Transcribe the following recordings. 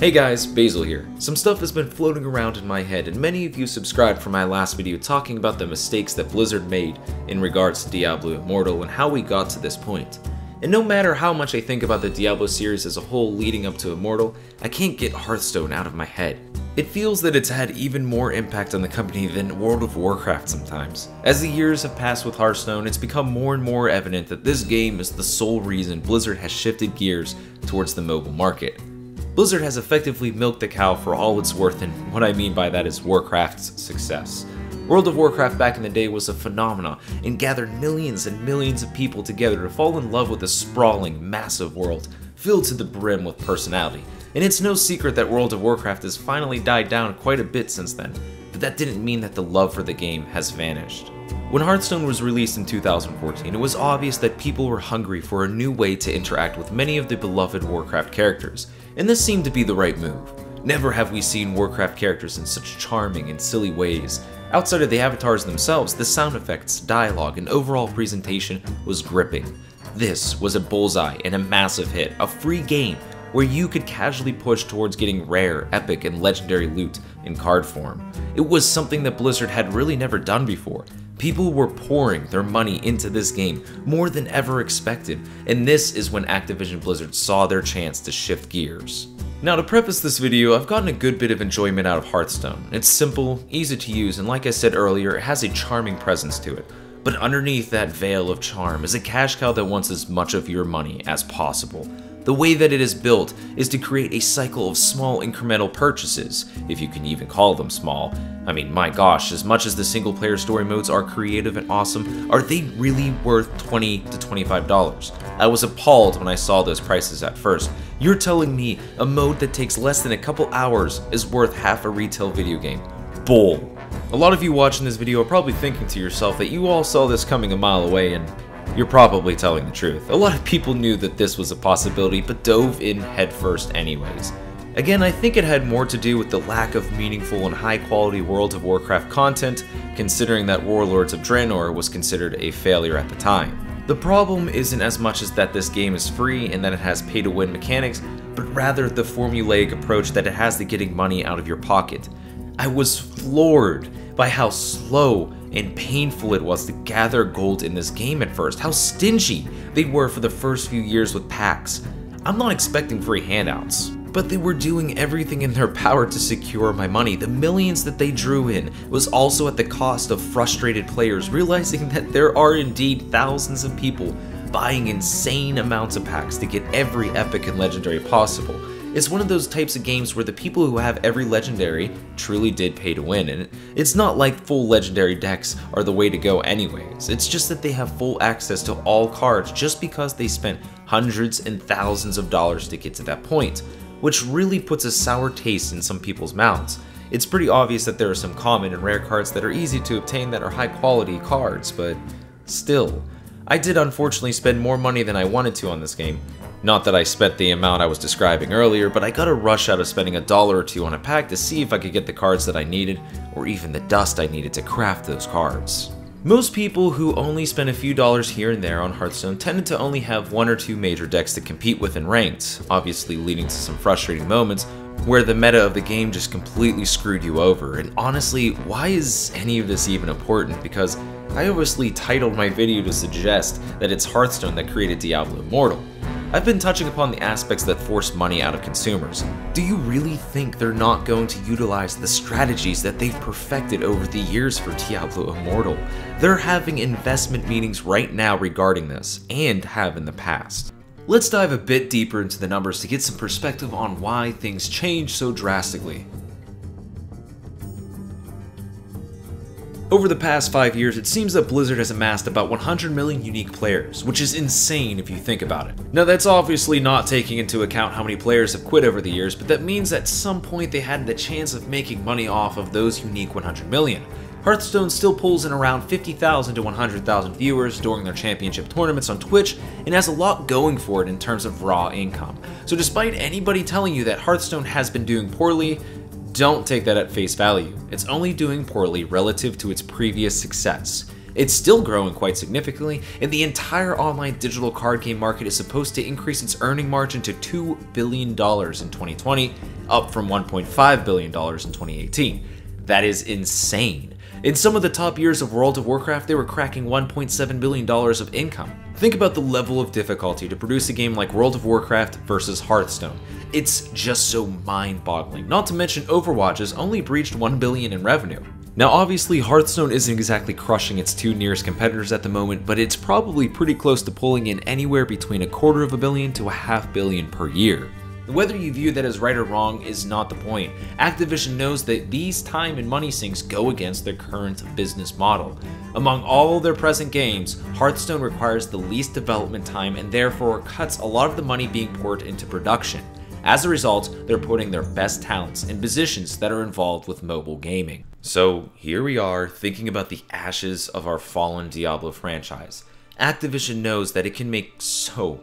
Hey guys, Basil here. Some stuff has been floating around in my head, and many of you subscribed from my last video talking about the mistakes that Blizzard made in regards to Diablo Immortal and how we got to this point. And no matter how much I think about the Diablo series as a whole leading up to Immortal, I can't get Hearthstone out of my head. It feels that it's had even more impact on the company than World of Warcraft sometimes. As the years have passed with Hearthstone, it's become more and more evident that this game is the sole reason Blizzard has shifted gears towards the mobile market. Blizzard has effectively milked the cow for all it's worth, and what I mean by that is Warcraft's success. World of Warcraft back in the day was a phenomenon and gathered millions and millions of people together to fall in love with a sprawling, massive world filled to the brim with personality. And it's no secret that World of Warcraft has finally died down quite a bit since then, but that didn't mean that the love for the game has vanished. When Hearthstone was released in 2014, it was obvious that people were hungry for a new way to interact with many of the beloved Warcraft characters, and this seemed to be the right move. Never have we seen Warcraft characters in such charming and silly ways. Outside of the avatars themselves, the sound effects, dialogue, and overall presentation was gripping. This was a bullseye and a massive hit, a free game where you could casually push towards getting rare, epic, and legendary loot in card form. It was something that Blizzard had really never done before. People were pouring their money into this game more than ever expected, and this is when Activision Blizzard saw their chance to shift gears. Now, to preface this video, I've gotten a good bit of enjoyment out of Hearthstone. It's simple, easy to use, and like I said earlier, it has a charming presence to it. But underneath that veil of charm is a cash cow that wants as much of your money as possible. The way that it is built is to create a cycle of small incremental purchases, if you can even call them small. I mean, my gosh, as much as the single player story modes are creative and awesome, are they really worth $20 to $25? I was appalled when I saw those prices at first. You're telling me a mode that takes less than a couple hours is worth half a retail video game? Bull. A lot of you watching this video are probably thinking to yourself that you all saw this coming a mile away, and you're probably telling the truth. A lot of people knew that this was a possibility, but dove in headfirst anyways. Again, I think it had more to do with the lack of meaningful and high-quality World of Warcraft content, considering that Warlords of Draenor was considered a failure at the time. The problem isn't as much as that this game is free and that it has pay-to-win mechanics, but rather the formulaic approach that it has to getting money out of your pocket. I was floored by how slow and painful it was to gather gold in this game at first, how stingy they were for the first few years with packs. I'm not expecting free handouts, but they were doing everything in their power to secure my money. The millions that they drew in was also at the cost of frustrated players realizing that there are indeed thousands of people buying insane amounts of packs to get every epic and legendary possible. It's one of those types of games where the people who have every legendary truly did pay to win, and it's not like full legendary decks are the way to go anyways. It's just that they have full access to all cards just because they spent hundreds and thousands of dollars to get to that point, which really puts a sour taste in some people's mouths. It's pretty obvious that there are some common and rare cards that are easy to obtain that are high quality cards, but still. I did unfortunately spend more money than I wanted to on this game. Not that I spent the amount I was describing earlier, but I got a rush out of spending $1 or $2 on a pack to see if I could get the cards that I needed, or even the dust I needed to craft those cards. Most people who only spend a few dollars here and there on Hearthstone tended to only have 1 or 2 major decks to compete with in ranked, obviously leading to some frustrating moments where the meta of the game just completely screwed you over. And honestly, why is any of this even important? Because I obviously titled my video to suggest that it's Hearthstone that created Diablo Immortal. I've been touching upon the aspects that force money out of consumers. Do you really think they're not going to utilize the strategies that they've perfected over the years for Diablo Immortal? They're having investment meetings right now regarding this, and have in the past. Let's dive a bit deeper into the numbers to get some perspective on why things changed so drastically. Over the past 5 years, it seems that Blizzard has amassed about 100 million unique players, which is insane if you think about it. Now, that's obviously not taking into account how many players have quit over the years, but that means at some point they had the chance of making money off of those unique 100 million. Hearthstone still pulls in around 50,000 to 100,000 viewers during their championship tournaments on Twitch, and has a lot going for it in terms of raw income. So despite anybody telling you that Hearthstone has been doing poorly, don't take that at face value. It's only doing poorly relative to its previous success. It's still growing quite significantly, and the entire online digital card game market is supposed to increase its earning margin to $2 billion in 2020, up from $1.5 billion in 2018. That is insane. In some of the top years of World of Warcraft, they were cracking $1.7 billion of income. Think about the level of difficulty to produce a game like World of Warcraft versus Hearthstone. It's just so mind-boggling. Not to mention Overwatch has only breached $1 billion in revenue. Now obviously Hearthstone isn't exactly crushing its two nearest competitors at the moment, but it's probably pretty close to pulling in anywhere between $250 million to $500 million per year. Whether you view that as right or wrong is not the point. Activision knows that these time and money sinks go against their current business model. Among all their present games, Hearthstone requires the least development time and therefore cuts a lot of the money being poured into production. As a result, they're putting their best talents in positions that are involved with mobile gaming. So here we are thinking about the ashes of our fallen Diablo franchise. Activision knows that it can make so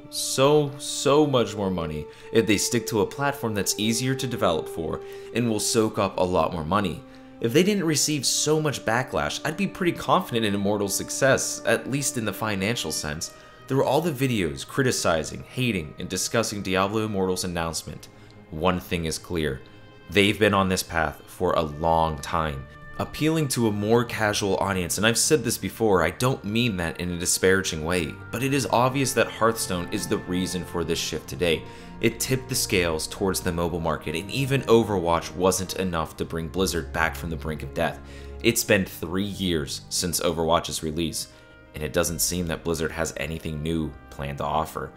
much more money if they stick to a platform that's easier to develop for and will soak up a lot more money. If they didn't receive so much backlash, I'd be pretty confident in Immortal's success, at least in the financial sense. There were all the videos criticizing, hating, and discussing Diablo Immortal's announcement. One thing is clear, they've been on this path for a long time, appealing to a more casual audience, and I've said this before, I don't mean that in a disparaging way, but it is obvious that Hearthstone is the reason for this shift today. It tipped the scales towards the mobile market, and even Overwatch wasn't enough to bring Blizzard back from the brink of death. It's been 3 years since Overwatch's release, and it doesn't seem that Blizzard has anything new planned to offer.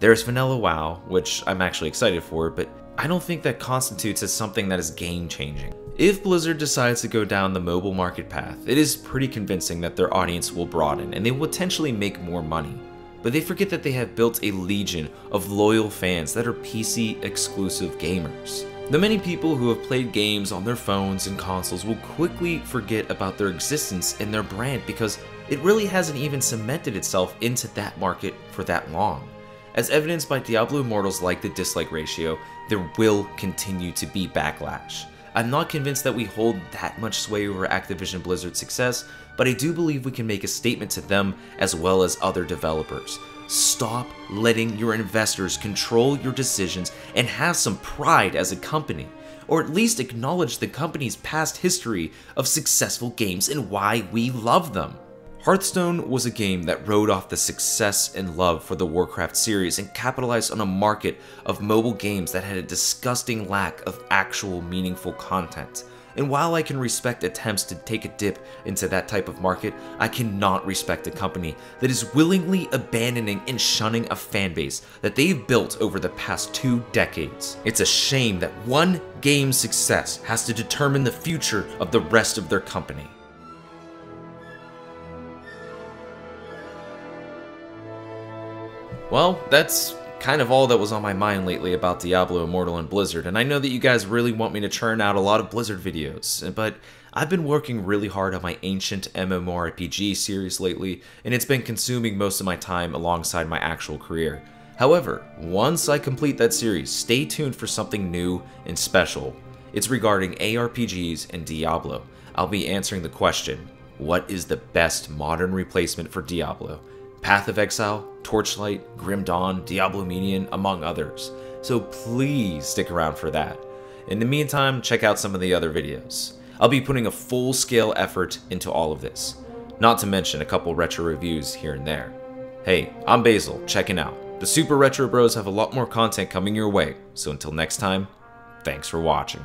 There's Vanilla WoW, which I'm actually excited for, but I don't think that constitutes as something that is game-changing. If Blizzard decides to go down the mobile market path, it is pretty convincing that their audience will broaden and they will potentially make more money. But they forget that they have built a legion of loyal fans that are PC exclusive gamers. The many people who have played games on their phones and consoles will quickly forget about their existence and their brand because it really hasn't even cemented itself into that market for that long. As evidenced by Diablo Immortal's like to dislike ratio, there will continue to be backlash. I'm not convinced that we hold that much sway over Activision Blizzard's success, but I do believe we can make a statement to them as well as other developers. Stop letting your investors control your decisions and have some pride as a company, or at least acknowledge the company's past history of successful games and why we love them. Hearthstone was a game that rode off the success and love for the Warcraft series and capitalized on a market of mobile games that had a disgusting lack of actual meaningful content. And while I can respect attempts to take a dip into that type of market, I cannot respect a company that is willingly abandoning and shunning a fanbase that they've built over the past 2 decades. It's a shame that one game's success has to determine the future of the rest of their company. Well, that's kind of all that was on my mind lately about Diablo Immortal and Blizzard, and I know that you guys really want me to churn out a lot of Blizzard videos, but I've been working really hard on my ancient MMORPG series lately, and it's been consuming most of my time alongside my actual career. However, once I complete that series, stay tuned for something new and special. It's regarding ARPGs and Diablo. I'll be answering the question, what is the best modern replacement for Diablo? Path of Exile, Torchlight, Grim Dawn, Diablo Immortal, among others. So please stick around for that. In the meantime, check out some of the other videos. I'll be putting a full-scale effort into all of this, not to mention a couple retro reviews here and there. Hey, I'm Basil, checking out. The Super Retro Bros have a lot more content coming your way, so until next time, thanks for watching.